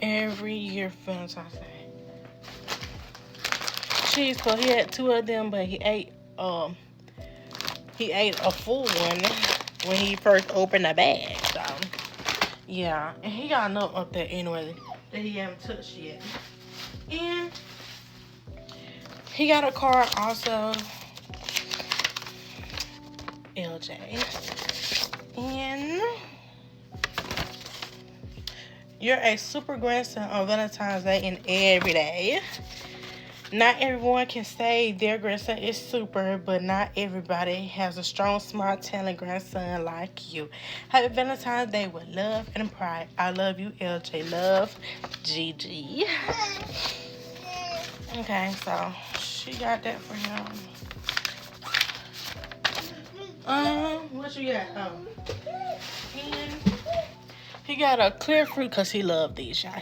every year for Valentine's Day. Cheese puff. He had two of them, but he ate a full one when he first opened the bag. So yeah, and he got enough up there anyway that he haven't touched yet. And he got a card also, LJ. And you're a super grandson on Valentine's Day and every day. Not everyone can say their grandson is super, but not everybody has a strong, smart, talented grandson like you. Happy Valentine's Day with love and pride. I love you, LJ. Love, Gigi. Okay, so she got that for him. What you got? Oh. And he got a clear fruit because he loved these, y'all.